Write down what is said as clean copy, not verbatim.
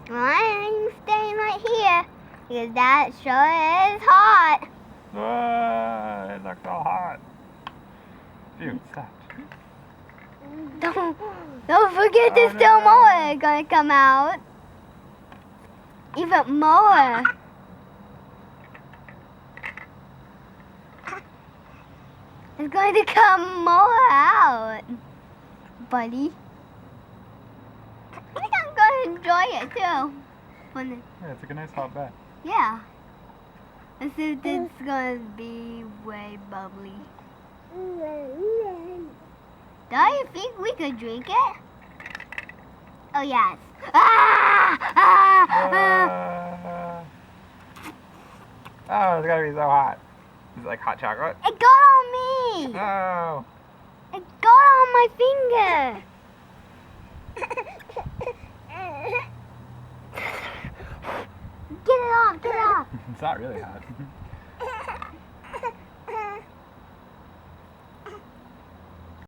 I'm staying right here because that sure is hot. It looks so hot. Dude, stop. Don't forget there's still more gonna come out. Even more. It's going to come more out, buddy. I think I'm going to enjoy it too. Yeah, it's like a nice hot bath. Yeah. This is going to be way bubbly. Don't you think we could drink it? Oh, yes. Oh, it's gotta be so hot. Is it like hot chocolate? It got on me. Oh. It got on my finger. Get it off, get it off. It's not really hot.